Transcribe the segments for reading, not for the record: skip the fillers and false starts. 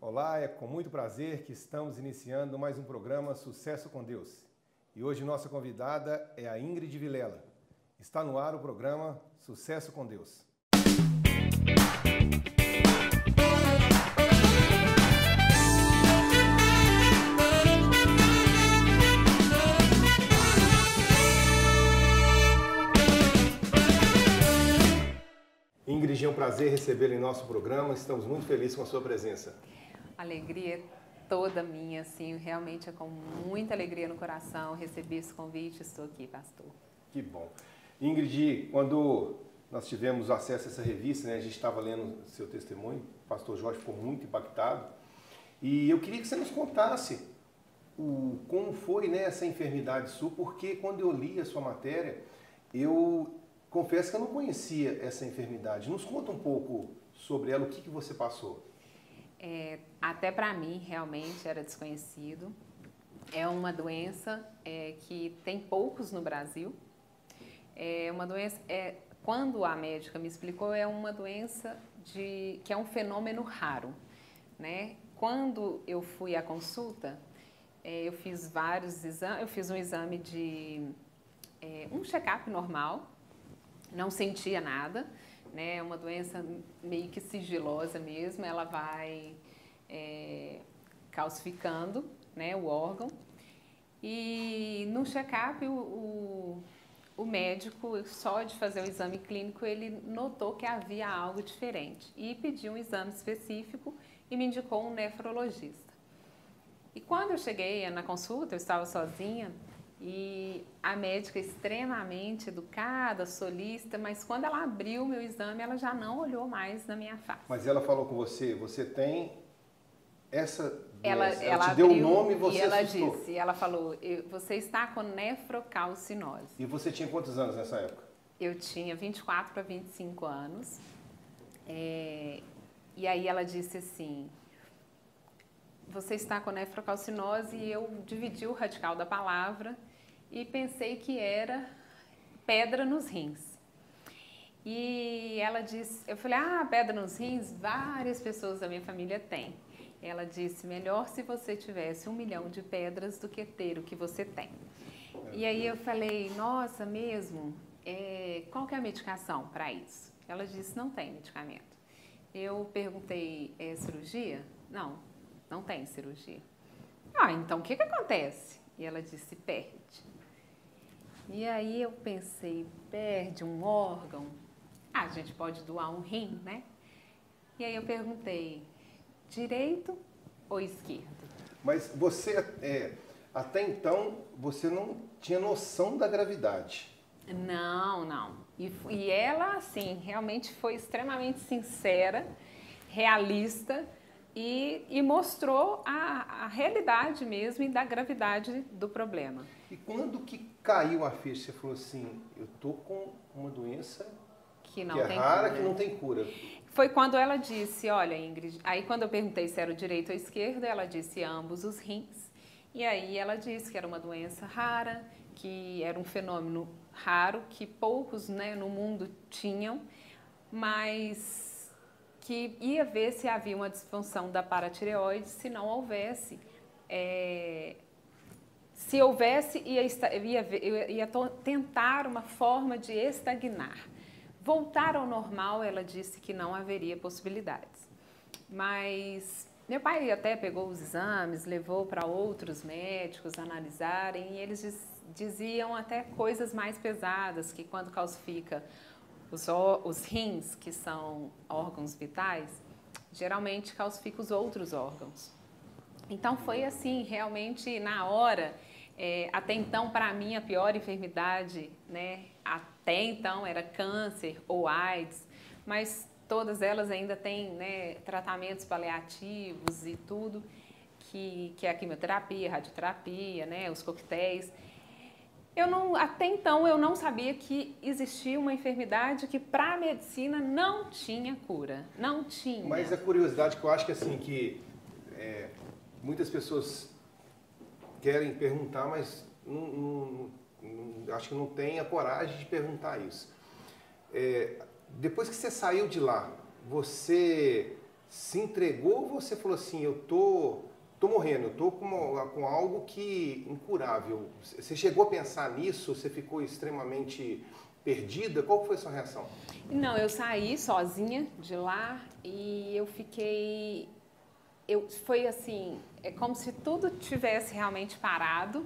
Olá, é com muito prazer que estamos iniciando mais um programa Sucesso com Deus. E hoje nossa convidada é a Ingrid Vilela. Está no ar o programa Sucesso com Deus. Ingrid, é um prazer recebê-la em nosso programa. Estamos muito felizes com a sua presença. Alegria toda minha, assim, realmente é com muita alegria no coração receber esse convite. Estou aqui, pastor. Que bom. Ingrid, quando nós tivemos acesso a essa revista, né, a gente estava lendo seu testemunho, o pastor Jorge ficou muito impactado, e eu queria que você nos contasse como foi, né, essa enfermidade sua, porque quando eu li a sua matéria, eu confesso que eu não conhecia essa enfermidade. Nos conta um pouco sobre ela, o que você passou. Até para mim, realmente, era desconhecido. É uma doença que tem poucos no Brasil. É uma doença, quando a médica me explicou, é uma doença que é um fenômeno raro, né? Quando eu fui à consulta, eu fiz vários exames. Eu fiz um exame de um check-up normal, não sentia nada. É uma doença meio que sigilosa mesmo, ela vai calcificando, né, o órgão. E no check-up, o médico, só de fazer o exame clínico, ele notou que havia algo diferente e pediu um exame específico e me indicou um nefrologista. E quando eu cheguei na consulta, eu estava sozinha, e a médica extremamente educada, solícita, mas quando ela abriu o meu exame, ela já não olhou mais na minha face. Mas ela falou com você, você tem essa doença? Ela te deu o abriu nome e você e ela assustou. disse, ela falou, você está com nefrocalcinose. E você tinha quantos anos nessa época? Eu tinha 24 para 25 anos. E aí ela disse assim, você está com nefrocalcinose, e eu dividi o radical da palavra e pensei que era pedra nos rins. E ela disse, eu falei, pedra nos rins, várias pessoas da minha família têm. Ela disse, melhor se você tivesse 1 milhão de pedras do que ter o que você tem. E aí eu falei, nossa, mesmo? Qual que é a medicação para isso? Ela disse, não tem medicamento. Eu perguntei, cirurgia? Não tem cirurgia. Então o que acontece? E ela disse, perde. E aí eu pensei, perde um órgão? A gente pode doar um rim, né? E aí eu perguntei, direito ou esquerdo? Mas você, até então, você não tinha noção da gravidade. Não. E ela, assim, realmente foi extremamente sincera, realista, e mostrou a realidade mesmo e da gravidade do problema. E quando que caiu a ficha, você falou assim, eu tô com uma doença que é rara, que não tem cura? Foi quando ela disse, olha, Ingrid, aí quando eu perguntei se era o direito ou esquerdo, ela disse ambos os rins. E aí ela disse que era uma doença rara, que era um fenômeno raro, que poucos, né, no mundo tinham, mas que ia ver se havia uma disfunção da paratireoide. Se não houvesse, se houvesse, ia tentar uma forma de estagnar. Voltar ao normal, ela disse que não haveria possibilidades. Mas meu pai até pegou os exames, levou para outros médicos analisarem, e eles diziam até coisas mais pesadas, que quando calcifica os rins, que são órgãos vitais, geralmente calcifica os outros órgãos. Então foi assim, realmente na hora, até então para mim a pior enfermidade, né, até então era câncer ou AIDS, mas todas elas ainda têm, né, tratamentos paliativos e tudo, que é a quimioterapia, a radioterapia, né, os coquetéis. Até então eu não sabia que existia uma enfermidade que para a medicina não tinha cura, não tinha. Mas a curiosidade que eu acho que assim, muitas pessoas querem perguntar, mas acho que não tem a coragem de perguntar isso. Depois que você saiu de lá, você se entregou ou você falou assim, eu tô morrendo, eu tô com algo que incurável? Você chegou a pensar nisso? Você ficou extremamente perdida? Qual foi a sua reação? Não, eu saí sozinha de lá e eu fiquei... foi assim, é como se tudo tivesse realmente parado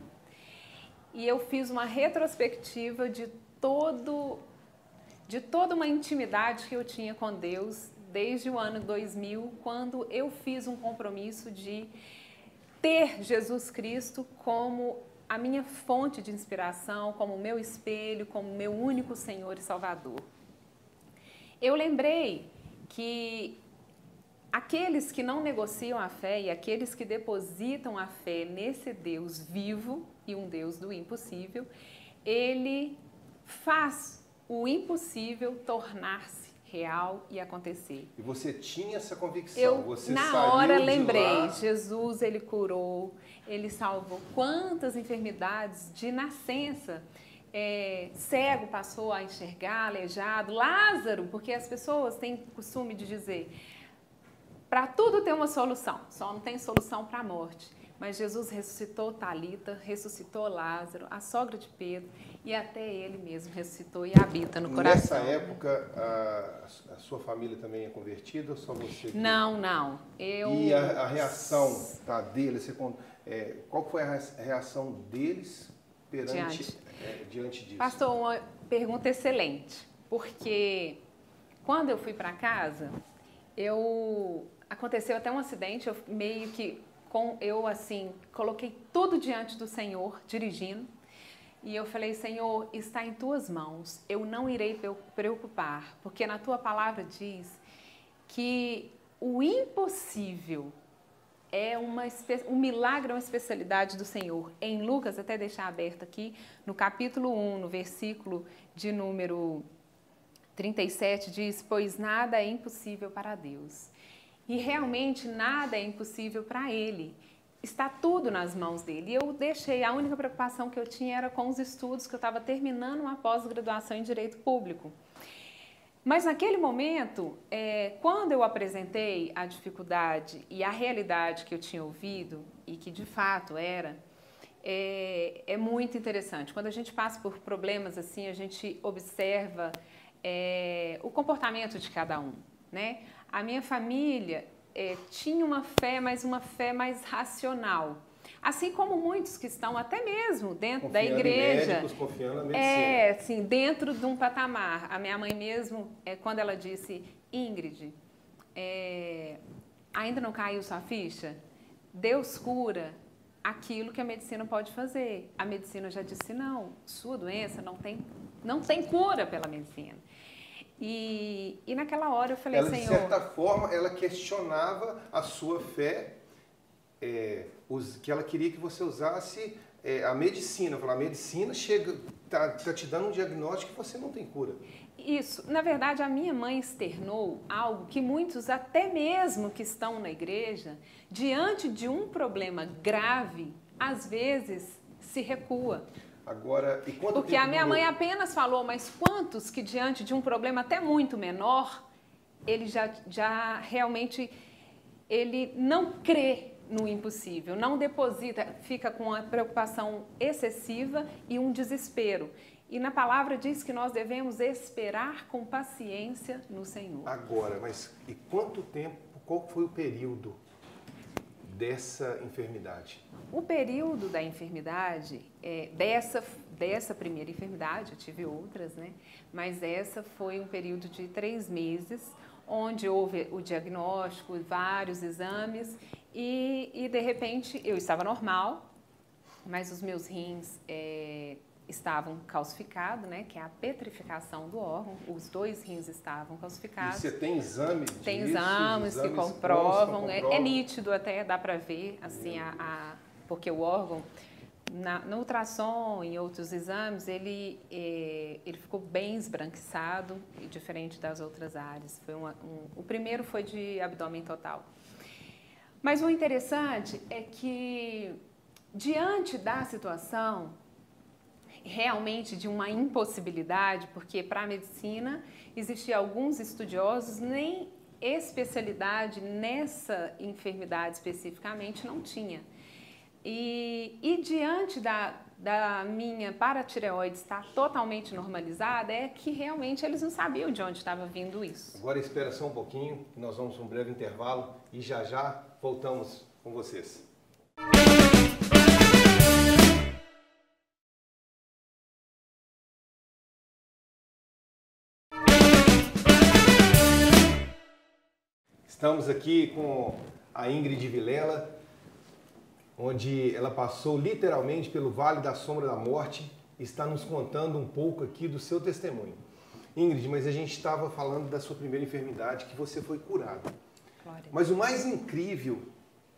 e eu fiz uma retrospectiva de toda uma intimidade que eu tinha com Deus desde o ano 2000, quando eu fiz um compromisso de ter Jesus Cristo como a minha fonte de inspiração, como o meu espelho, como o meu único Senhor e Salvador. Eu lembrei que aqueles que não negociam a fé e aqueles que depositam a fé nesse Deus vivo e um Deus do impossível, ele faz o impossível tornar-se real e acontecer. E você tinha essa convicção? Eu, você na hora, lembrei, lá... Jesus, ele curou, ele salvou quantas enfermidades de nascença. Cego passou a enxergar, aleijado, Lázaro, porque as pessoas têm costume de dizer, para tudo tem uma solução, só não tem solução para a morte. Mas Jesus ressuscitou Talita, ressuscitou Lázaro, a sogra de Pedro, e até ele mesmo ressuscitou e habita no coração. Nessa época, a sua família também é convertida ou só você? Não. E a reação deles, qual foi a reação deles diante disso? Pastor, uma pergunta excelente, porque quando eu fui para casa, aconteceu até um acidente, eu meio que coloquei tudo diante do Senhor, dirigindo, e eu falei, Senhor, está em tuas mãos, eu não irei preocupar, porque na tua palavra diz que o impossível um milagre é uma especialidade do Senhor. Em Lucas, até deixar aberto aqui, no capítulo 1, no versículo de número 37, diz, pois nada é impossível para Deus. E realmente nada é impossível para Ele. Está tudo nas mãos dele. E eu deixei, a única preocupação que eu tinha era com os estudos, que eu estava terminando uma pós-graduação em Direito Público. Mas naquele momento, quando eu apresentei a dificuldade e a realidade que eu tinha ouvido, e que de fato era, é muito interessante. Quando a gente passa por problemas assim, a gente observa o comportamento de cada um, né? A minha família tinha uma fé, mas uma fé mais racional. Assim como muitos que estão até mesmo dentro da igreja. Médicos, confiando na medicina. Assim, dentro de um patamar. A minha mãe mesmo, quando ela disse, Ingrid, ainda não caiu sua ficha? Deus cura aquilo que a medicina pode fazer. A medicina já disse, não, sua doença não tem cura pela medicina. E naquela hora eu falei, Senhor... Senhor... de certa forma, ela questionava a sua fé, que ela queria que você usasse a medicina. A medicina está te dando um diagnóstico que você não tem cura. Isso. Na verdade, a minha mãe externou algo que muitos, até mesmo que estão na igreja, diante de um problema grave, às vezes se recua. Agora, e quanto Porque tempo a minha durou? mãe apenas falou, mas quantos que diante de um problema até muito menor, ele já realmente, ele não crê no impossível, não deposita, fica com uma preocupação excessiva e um desespero. E na palavra diz que nós devemos esperar com paciência no Senhor. Agora, mas e quanto tempo, qual foi o período dessa enfermidade? O período da enfermidade, dessa primeira enfermidade, eu tive outras, né? Mas essa foi um período de 3 meses, onde houve o diagnóstico, vários exames e de repente eu estava normal, mas os meus rins estavam calcificados, né? Que é a petrificação do órgão. Os 2 rins estavam calcificados. E você tem exame disso? Tem exames que comprovam. É nítido, até dá para ver, assim, porque o órgão, no ultrassom e outros exames, ele ficou bem esbranquiçado, diferente das outras áreas. O primeiro foi de abdômen total. Mas o interessante é que, diante da situação, realmente de uma impossibilidade, porque para a medicina existiam alguns estudiosos, nem especialidade nessa enfermidade especificamente não tinha. E diante da minha paratireoide estar totalmente normalizada, é que realmente eles não sabiam de onde estava vindo isso. Agora espera só um pouquinho, que nós vamos para um breve intervalo e já voltamos com vocês. Estamos aqui com a Ingrid Vilela, onde ela passou literalmente pelo Vale da Sombra da Morte e está nos contando um pouco aqui do seu testemunho. Ingrid, mas a gente estava falando da sua primeira enfermidade, que você foi curada. Glória. Mas o mais incrível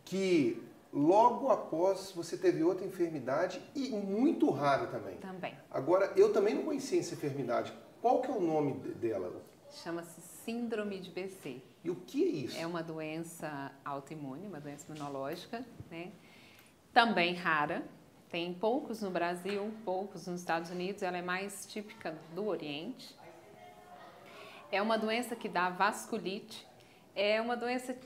que logo após você teve outra enfermidade e muito rara também. Também. Agora, eu também não conhecia essa enfermidade. Qual que é o nome dela? Chama-se síndrome de BC. E o que é isso? É uma doença autoimune, uma doença imunológica, né? Também rara. Tem poucos no Brasil, poucos nos Estados Unidos. Ela é mais típica do Oriente. É uma doença que dá vasculite. É uma doença,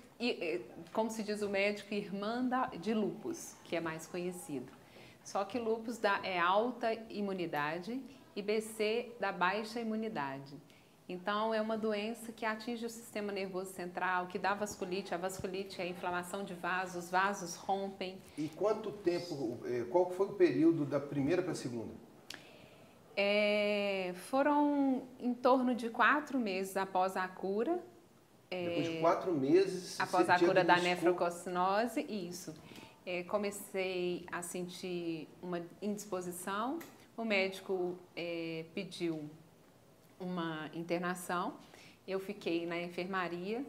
como se diz o médico, irmã de lúpus, que é mais conhecido. Só que lúpus é alta imunidade e BC dá baixa imunidade. Então, é uma doença que atinge o sistema nervoso central, que dá vasculite. A vasculite é a inflamação de vasos, os vasos rompem. E quanto tempo, qual foi o período da primeira para a segunda? Foram em torno de 4 meses após a cura. Depois de 4 meses... Após a cura da nefrocarcinose, isso. Comecei a sentir uma indisposição. O médico pediu uma internação, eu fiquei na enfermaria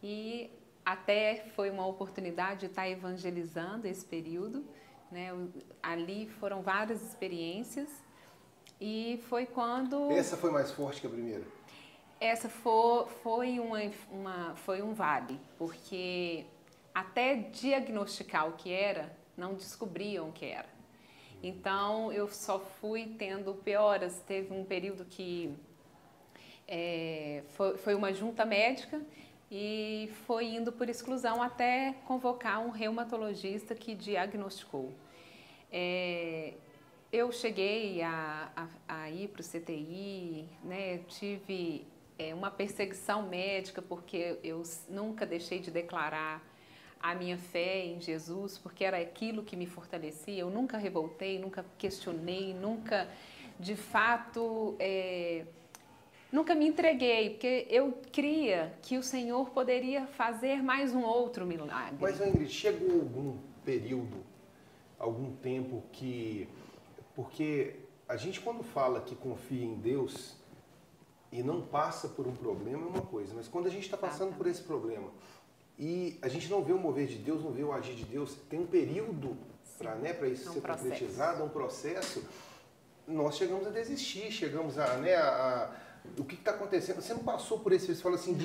e até foi uma oportunidade de estar evangelizando esse período, né? Ali foram várias experiências e foi quando... Essa foi mais forte que a primeira? Essa foi um vale, porque até diagnosticar o que era, não descobriam o que era. Então, eu só fui tendo pioras. Teve um período que foi uma junta médica e foi indo por exclusão até convocar um reumatologista que diagnosticou. Eu cheguei a ir para o CTI, né? Tive uma perseguição médica, porque eu nunca deixei de declarar a minha fé em Jesus, porque era aquilo que me fortalecia. Eu nunca revoltei, nunca questionei, nunca, de fato, nunca me entreguei, porque eu cria que o Senhor poderia fazer mais um outro milagre. Mas, Ingrid, chegou algum período, algum tempo que... Porque a gente, quando fala que confia em Deus e não passa por um problema, é uma coisa. Mas quando a gente está passando por esse problema e a gente não vê o mover de Deus, não vê o agir de Deus, tem um período para isso ser concretizado, um processo, nós chegamos a desistir, chegamos o que está acontecendo? Você não passou por esse, você fala assim,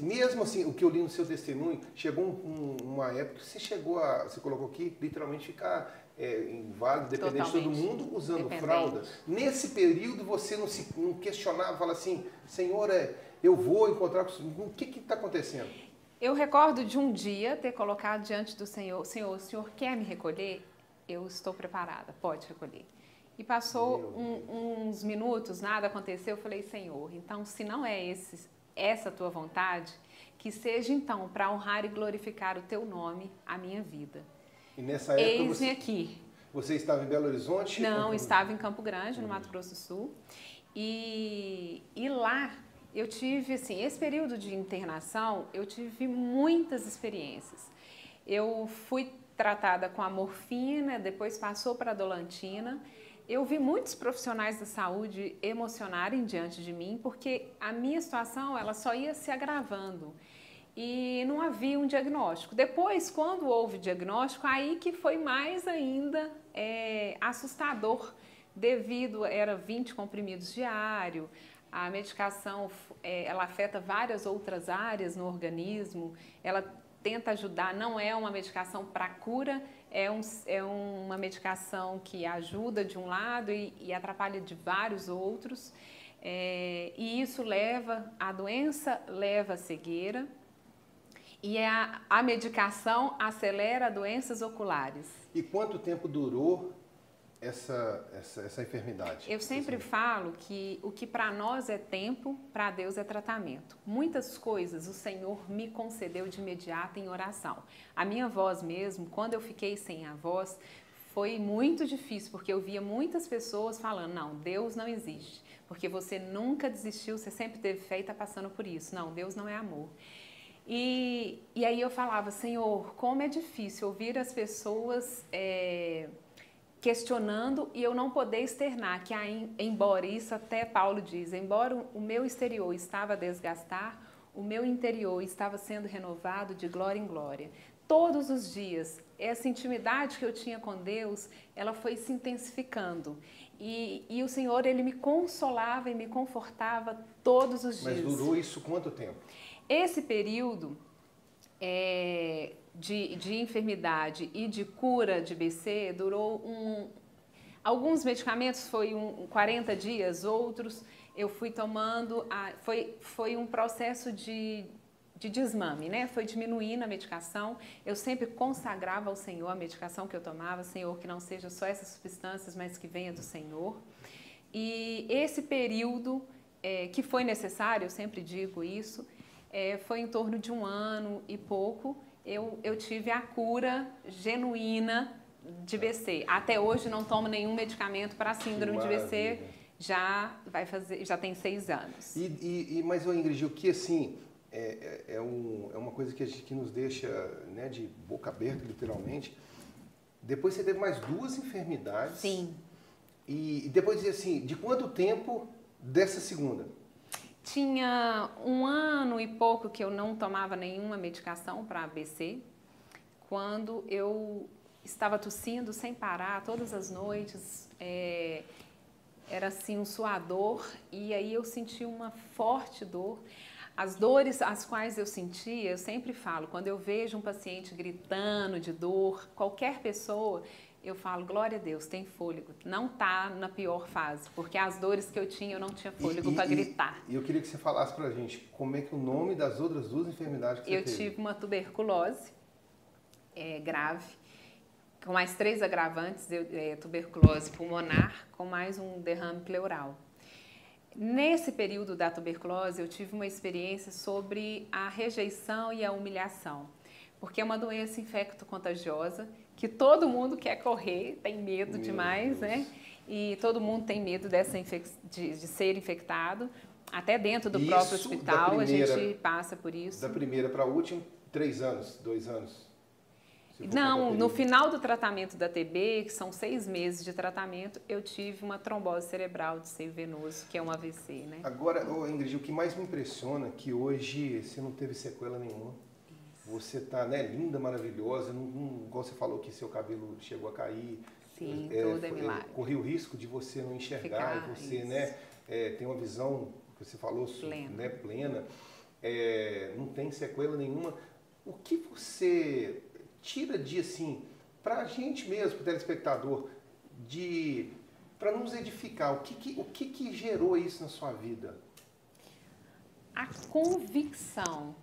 mesmo assim, o que eu li no seu testemunho, chegou uma época que você colocou aqui, literalmente ficar inválido, dependente de todo mundo, usando fralda. Nesse período você não questionava, fala assim, Senhor, eu vou encontrar com o que está acontecendo? Eu recordo de um dia ter colocado diante do Senhor, Senhor, o Senhor quer me recolher? Eu estou preparada, pode recolher. E passou uns minutos, nada aconteceu, eu falei, Senhor, então se não é essa a tua vontade, que seja então para honrar e glorificar o teu nome, a minha vida. E nessa época eis-me aqui. Você estava em Belo Horizonte? Não, estava em Campo Grande, no Mato Grosso do Sul. E lá eu tive, assim, esse período de internação, eu tive muitas experiências. Eu fui tratada com a morfina, depois passou para a dolantina. Eu vi muitos profissionais da saúde emocionarem diante de mim, porque a minha situação ela só ia se agravando e não havia um diagnóstico. Depois, quando houve diagnóstico, aí que foi mais ainda assustador, devido, era 20 comprimidos diário, a medicação ela afeta várias outras áreas no organismo, ela tenta ajudar, não é uma medicação para cura, é uma medicação que ajuda de um lado e atrapalha de vários outros. E isso a doença leva à cegueira, e a medicação acelera doenças oculares. E quanto tempo durou essa enfermidade? Eu sempre falo que o que para nós é tempo, para Deus é tratamento. Muitas coisas o Senhor me concedeu de imediato em oração. A minha voz mesmo, quando eu fiquei sem a voz, foi muito difícil, porque eu via muitas pessoas falando, não, Deus não existe, porque você nunca desistiu, você sempre teve fé e está passando por isso. Não, Deus não é amor. E aí eu falava, Senhor, como é difícil ouvir as pessoas questionando e eu não poder externar, que embora, isso até Paulo diz, embora o meu exterior estava a desgastar, o meu interior estava sendo renovado de glória em glória. Todos os dias, essa intimidade que eu tinha com Deus, ela foi se intensificando. E o Senhor, Ele me consolava e me confortava todos os dias. Mas durou isso quanto tempo? Esse período de enfermidade e de cura de BC durou alguns medicamentos foi 40 dias, outros eu fui tomando, foi um processo de desmame, né? Foi diminuindo a medicação, eu sempre consagrava ao Senhor a medicação que eu tomava, Senhor, que não seja só essas substâncias, mas que venha do Senhor. E esse período que foi necessário, eu sempre digo isso, foi em torno de 1 ano e pouco, eu tive a cura genuína de BC. Até hoje não tomo nenhum medicamento para a síndrome de BC, já tem 6 anos. Mas, Ingrid, o que assim, é uma coisa que nos deixa, né, de boca aberta, literalmente. Depois você teve mais 2 enfermidades. Sim. E depois, assim, de quanto tempo dessa segunda? Tinha 1 ano e pouco que eu não tomava nenhuma medicação para ABC, quando eu estava tossindo sem parar todas as noites, era assim um suador, e aí eu senti uma forte dor. As dores as quais eu sentia, eu sempre falo, quando eu vejo um paciente gritando de dor, qualquer pessoa, eu falo, glória a Deus, tem fôlego, não está na pior fase, porque as dores que eu tinha, eu não tinha fôlego para gritar. E eu queria que você falasse pra gente como é que o nome das outras 2 enfermidades que você teve. Eu tive uma tuberculose grave, com mais 3 agravantes, tuberculose pulmonar, com mais um derrame pleural. Nesse período da tuberculose, eu tive uma experiência sobre a rejeição e a humilhação, porque é uma doença infecto-contagiosa que todo mundo quer correr, tem medo demais, né? E todo mundo tem medo de ser infectado. Até dentro do próprio hospital a gente passa por isso. Da primeira para a última, 3 anos, 2 anos? Não, no final do tratamento da TB, que são 6 meses de tratamento, eu tive uma trombose cerebral de seio venoso, que é um AVC, né? Agora, Ingrid, o que mais me impressiona é que hoje você não teve sequela nenhuma. Você tá, né, linda, maravilhosa, igual você falou que seu cabelo chegou a cair. Sim, tudo é milagre. Corria o risco de você não enxergar, e você, né, tem uma visão, que você falou, plena. Não tem sequela nenhuma. O que você tira de, assim, pra gente mesmo, pro telespectador, para nos edificar, o que gerou isso na sua vida? A convicção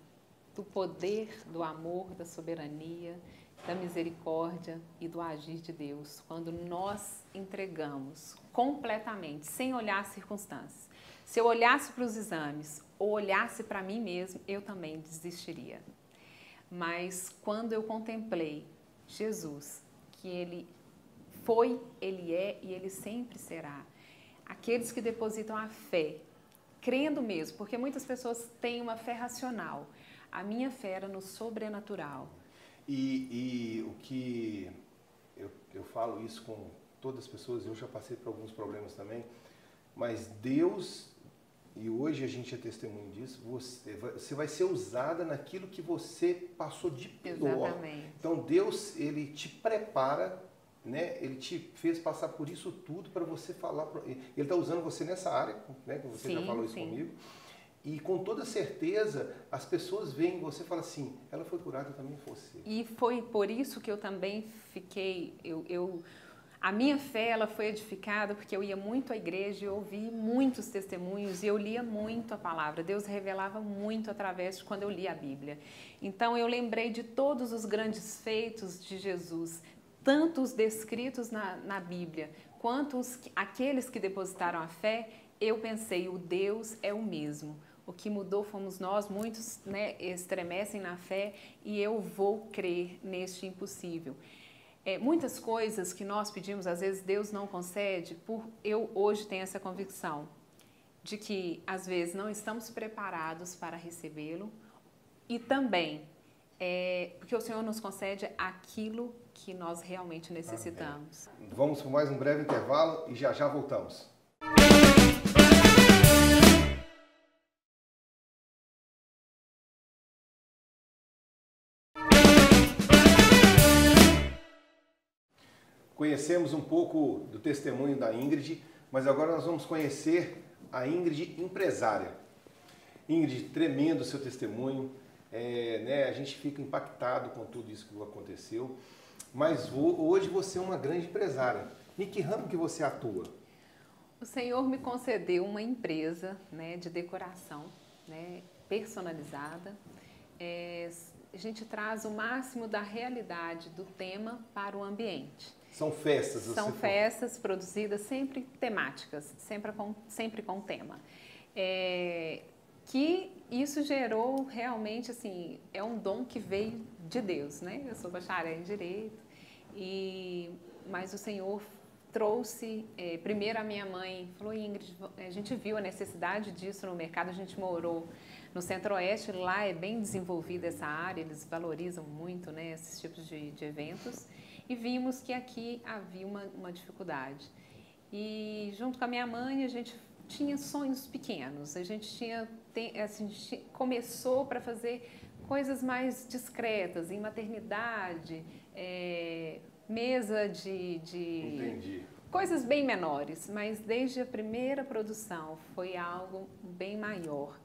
do poder, do amor, da soberania, da misericórdia e do agir de Deus, quando nós entregamos completamente, sem olhar as circunstâncias. Se eu olhasse para os exames ou olhasse para mim mesmo, eu também desistiria. Mas quando eu contemplei Jesus, que Ele foi, Ele é e Ele sempre será, aqueles que depositam a fé, crendo mesmo, porque muitas pessoas têm uma fé racional, a minha fé era no sobrenatural. E o que eu falo isso com todas as pessoas, eu já passei por alguns problemas também, mas Deus, e hoje a gente é testemunho disso, você vai ser usada naquilo que você passou de pior. Exatamente. Então Deus, Ele te prepara, né? Ele te fez passar por isso tudo para você falar, Ele está usando você nessa área, né? Que você já falou isso comigo. E com toda certeza, as pessoas veem você e falam assim, ela foi curada, eu também fosse. E foi por isso que eu também fiquei, A minha fé, ela foi edificada porque eu ia muito à igreja, eu ouvi muitos testemunhos e eu lia muito a palavra. Deus revelava muito através de quando eu lia a Bíblia. Então eu lembrei de todos os grandes feitos de Jesus, tanto os descritos na Bíblia, quanto aqueles que depositaram a fé. Eu pensei, o Deus é o mesmo. O que mudou fomos nós, muitos, né, estremecem na fé e eu vou crer neste impossível. Muitas coisas que nós pedimos, às vezes Deus não concede, eu hoje tenho essa convicção de que às vezes não estamos preparados para recebê-lo e também porque o Senhor nos concede aquilo que nós realmente necessitamos. Amém. Vamos para mais um breve intervalo e já voltamos. Conhecemos um pouco do testemunho da Ingrid, mas agora nós vamos conhecer a Ingrid empresária. Ingrid, tremendo o seu testemunho, a gente fica impactado com tudo isso que aconteceu, mas hoje você é uma grande empresária. Em que ramo que você atua? O Senhor me concedeu uma empresa, né, de decoração, né, personalizada. A gente traz o máximo da realidade do tema para o ambiente. São festas? São festas produzidas sempre temáticas, sempre com tema. Que isso gerou realmente, assim, é um dom que veio de Deus, né? Eu sou bacharel em Direito, mas o Senhor trouxe, primeiro a minha mãe falou, Ingrid, a gente viu a necessidade disso no mercado, a gente morou no Centro-Oeste, lá é bem desenvolvida essa área, eles valorizam muito, né, esses tipos de eventos, e vimos que aqui havia uma dificuldade. E junto com a minha mãe, a gente tinha sonhos pequenos, a gente começou para fazer coisas mais discretas, em maternidade, mesa Entendi. Coisas bem menores, mas desde a primeira produção foi algo bem maior,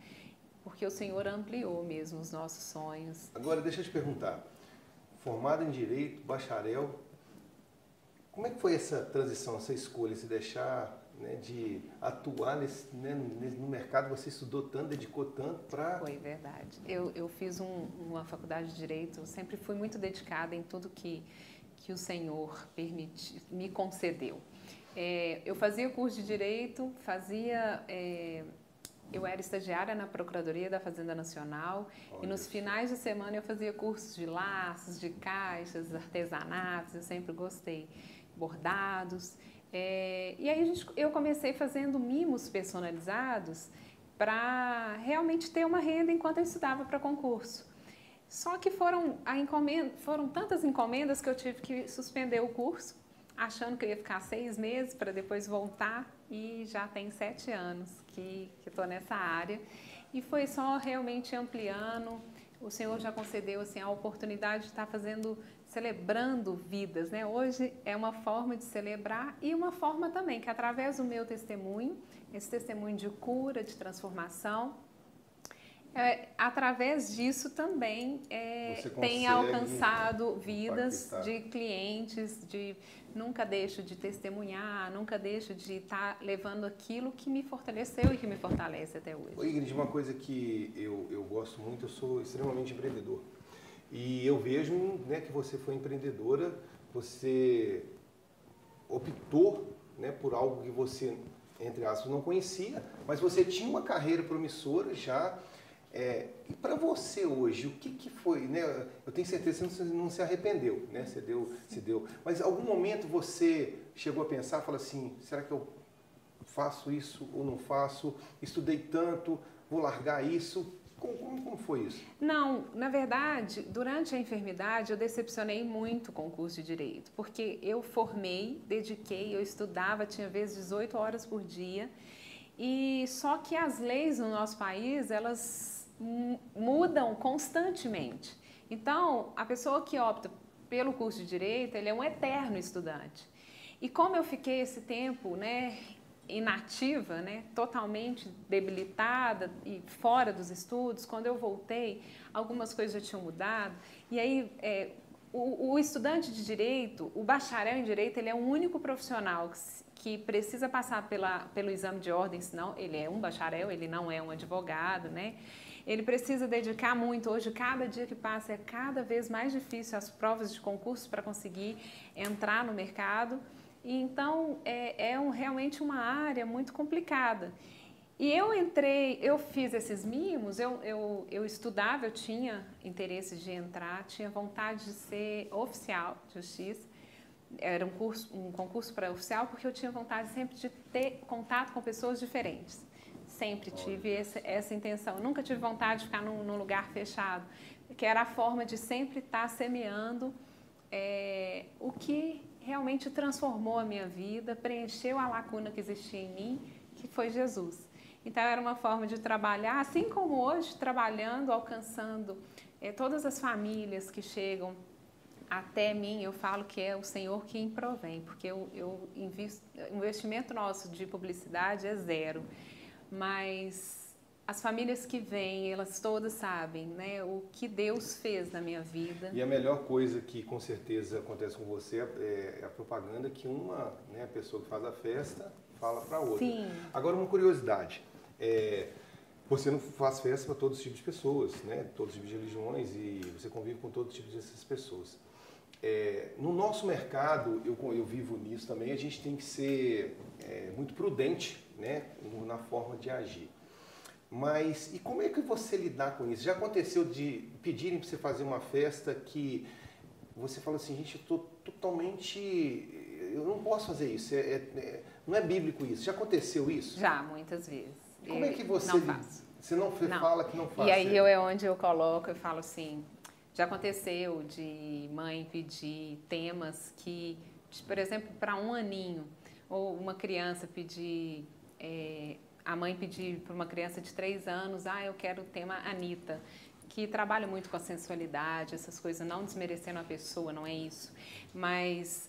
porque o Senhor ampliou mesmo os nossos sonhos. Agora, deixa eu te perguntar, formada em Direito, bacharel, como é que foi essa transição, essa escolha, se deixar, né, de atuar no mercado? Você estudou tanto, dedicou tanto para... Foi verdade. Eu fiz uma faculdade de Direito, eu sempre fui muito dedicada em tudo que o Senhor me concedeu. Eu fazia curso de Direito, eu era estagiária na Procuradoria da Fazenda Nacional. Olha. E nos finais de semana eu fazia cursos de laços, de caixas, artesanatos, eu sempre gostei, bordados. E aí eu comecei fazendo mimos personalizados para realmente ter uma renda enquanto eu estudava para concurso. Só que foram tantas encomendas que eu tive que suspender o curso, achando que eu ia ficar 6 meses para depois voltar, e já tem 7 anos que estou nessa área. E foi só realmente ampliando. O Senhor já concedeu assim, a oportunidade de estar celebrando vidas, né? Hoje é uma forma de celebrar e uma forma também que através do meu testemunho, esse testemunho de cura, de transformação, através disso também tem alcançado vidas de clientes, nunca deixo de testemunhar, nunca deixo de estar levando aquilo que me fortaleceu e que me fortalece até hoje. Ô Ingrid, uma coisa que eu gosto muito, eu sou extremamente empreendedor. E eu vejo, né, que você foi empreendedora, você optou, né, por algo que você, entre aspas, não conhecia, mas você tinha uma carreira promissora já. E para você hoje, o que foi, né? Eu tenho certeza que você não se arrependeu, né? Você deu. Mas em algum momento você chegou a pensar, falou assim, será que eu faço isso ou não faço? Estudei tanto, vou largar isso? Como foi isso? Não, na verdade, durante a enfermidade eu decepcionei muito com o curso de Direito, porque eu formei, dediquei, eu estudava, tinha vezes 18 horas por dia, e só que as leis no nosso país, elas mudam constantemente. Então, a pessoa que opta pelo curso de Direito, ele é um eterno estudante. E como eu fiquei esse tempo, né, inativa, né, totalmente debilitada e fora dos estudos, quando eu voltei, algumas coisas já tinham mudado. E aí, o estudante de direito, o bacharel em direito, ele é o único profissional que precisa passar pelo exame de ordem, senão ele é um bacharel, ele não é um advogado, né? Ele precisa dedicar muito. Hoje, cada dia que passa é cada vez mais difícil as provas de concurso para conseguir entrar no mercado. E, então, realmente uma área muito complicada. E eu fiz esses mimos, eu estudava, eu tinha interesse de entrar, tinha vontade de ser oficial de justiça. Era um concurso para oficial, porque eu tinha vontade sempre de ter contato com pessoas diferentes. Sempre tive essa intenção. Nunca tive vontade de ficar num lugar fechado, que era a forma de sempre estar semeando o que realmente transformou a minha vida, preencheu a lacuna que existia em mim, que foi Jesus. Então, era uma forma de trabalhar, assim como hoje, trabalhando, alcançando todas as famílias que chegam até mim. Eu falo que é o Senhor quem provém, porque o investimento nosso de publicidade é zero. Mas as famílias que vêm, elas todas sabem, né, o que Deus fez na minha vida. E a melhor coisa que com certeza acontece com você é a propaganda que uma pessoa que faz a festa fala para outra. Sim. Agora, uma curiosidade. Você não faz festa para todos os tipos de pessoas, né? Todos os tipos de religiões, e você convive com todos os tipos dessas pessoas. No nosso mercado, eu vivo nisso também, a gente tem que ser muito prudente, né, na forma de agir. Mas, e como é que você lidar com isso? Já aconteceu de pedirem para você fazer uma festa que você fala assim, gente, eu estou totalmente... Eu não posso fazer isso, não é bíblico isso. Já aconteceu isso? Já, muitas vezes. Como é que você... Não faço. Você não fala que não faz? E aí é onde eu coloco, eu falo assim... Já aconteceu de mãe pedir temas que, por exemplo, para um aninho, ou uma criança pedir, a mãe pedir para uma criança de 3 anos, eu quero o tema Anitta, que trabalha muito com a sensualidade, essas coisas, não desmerecendo a pessoa, não é isso. Mas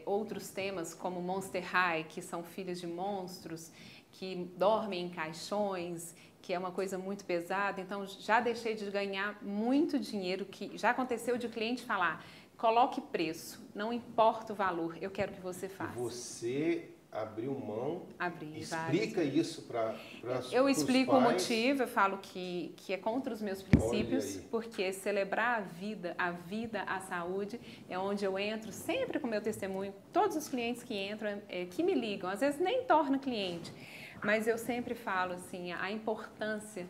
outros temas como Monster High, que são filhos de monstros, que dormem em caixões, que é uma coisa muito pesada. Então, já deixei de ganhar muito dinheiro, que já aconteceu de cliente falar, coloque preço, não importa o valor, eu quero que você faça. Você abriu mão, explica vários. Isso para Eu explico o motivo, eu falo que é contra os meus princípios, porque celebrar a vida, a saúde, é onde eu entro sempre com o meu testemunho. Todos os clientes que entram, que me ligam, às vezes nem torna cliente, mas eu sempre falo assim, a importância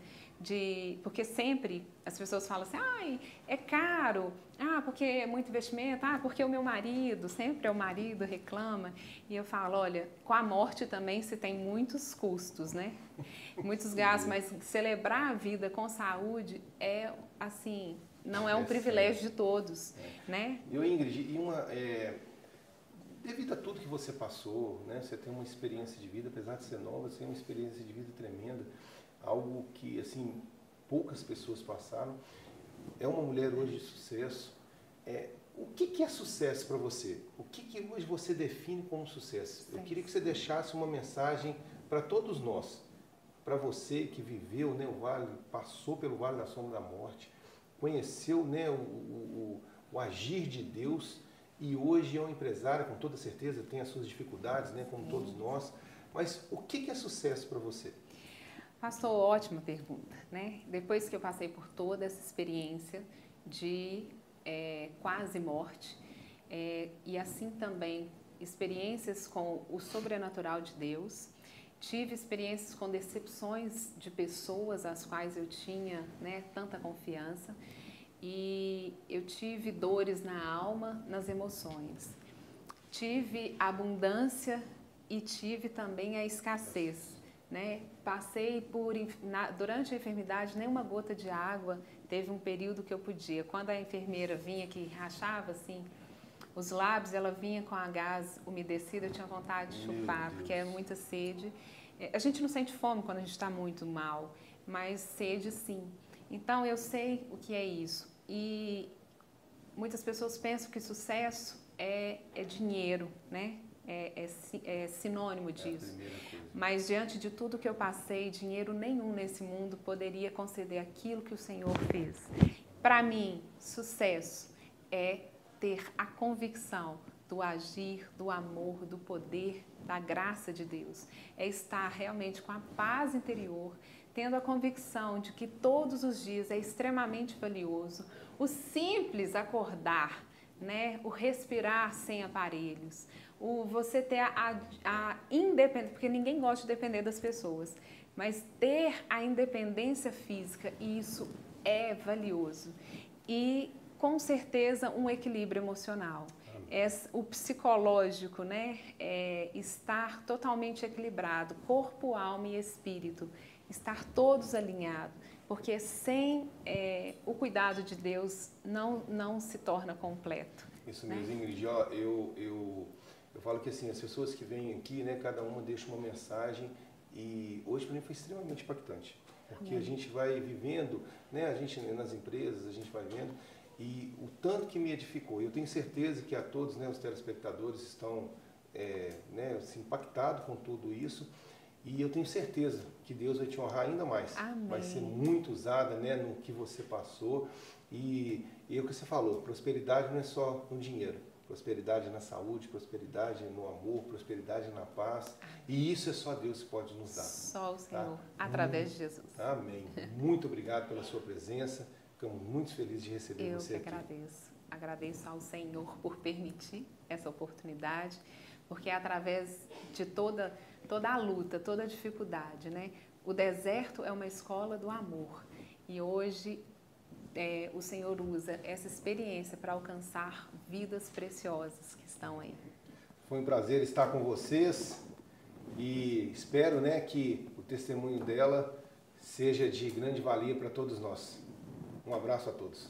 porque sempre as pessoas falam assim, é caro, porque é muito investimento, porque o meu marido, sempre é o marido, reclama. E eu falo, olha, com a morte também se tem muitos custos, né? Muitos gastos, mas celebrar a vida com saúde é, assim, não é um privilégio de todos, né? Eu, Ingrid, devido a tudo que você passou, né? Você tem uma experiência de vida, apesar de ser nova, você tem uma experiência de vida tremenda. Algo que, assim, poucas pessoas passaram. É uma mulher hoje de sucesso. O que é sucesso para você? O que hoje você define como sucesso? Eu queria que você deixasse uma mensagem para todos nós. Para você que viveu, né, passou pelo Vale da Sombra da Morte, conheceu, né, o agir de Deus, e hoje é um empresário, com toda certeza, tem as suas dificuldades, né, como todos nós. Mas o que é sucesso para você? Pastor, ótima pergunta, né? Depois que eu passei por toda essa experiência de quase morte, e assim também experiências com o sobrenatural de Deus, tive experiências com decepções de pessoas às quais eu tinha, né, tanta confiança, e eu tive dores na alma, nas emoções. Tive abundância e tive também a escassez. Né? Passei durante a enfermidade, nenhuma gota de água, teve um período que eu podia. Quando a enfermeira vinha, que rachava assim os lábios, ela vinha com a gás umedecida, eu tinha vontade de chupar, porque é muita sede. A gente não sente fome quando a gente está muito mal, mas sede sim. Então eu sei o que é isso. E muitas pessoas pensam que sucesso é dinheiro, né? É sinônimo disso. Mas diante de tudo que eu passei, dinheiro nenhum nesse mundo poderia conceder aquilo que o Senhor fez. Para mim, sucesso é ter a convicção do agir, do amor, do poder, da graça de Deus. É estar realmente com a paz interior, tendo a convicção de que todos os dias é extremamente valioso. O simples acordar, né? O respirar sem aparelhos, o você ter a independência, porque ninguém gosta de depender das pessoas, mas ter a independência física, isso é valioso. E, com certeza, um equilíbrio emocional. O psicológico, né? Estar totalmente equilibrado, corpo, alma e espírito, estar todos alinhados, porque sem o cuidado de Deus não se torna completo. Isso mesmo, né? Ingrid, ó, eu falo que assim, as pessoas que vêm aqui, né, cada uma deixa uma mensagem, e hoje para mim foi extremamente impactante, porque a gente vai vivendo, né, a gente nas empresas, a gente vai vendo, e o tanto que me edificou. Eu tenho certeza que a todos, né, os telespectadores estão né, assim, impactados com tudo isso, e eu tenho certeza que Deus vai te honrar ainda mais. Amém. Vai ser muito usada, né, no que você passou, e o que você falou, prosperidade não é só no dinheiro, prosperidade na saúde, prosperidade no amor, prosperidade na paz, e isso é só Deus que pode nos dar. Só o Senhor, tá? através de Jesus. Amém. Muito obrigado pela sua presença. Ficamos muito felizes de receber você aqui. Eu que agradeço ao Senhor por permitir essa oportunidade, porque é através de toda a luta, toda a dificuldade, né? O deserto é uma escola do amor, e hoje o Senhor usa essa experiência para alcançar vidas preciosas que estão aí. Foi um prazer estar com vocês e espero, né, que o testemunho dela seja de grande valia para todos nós. Um abraço a todos.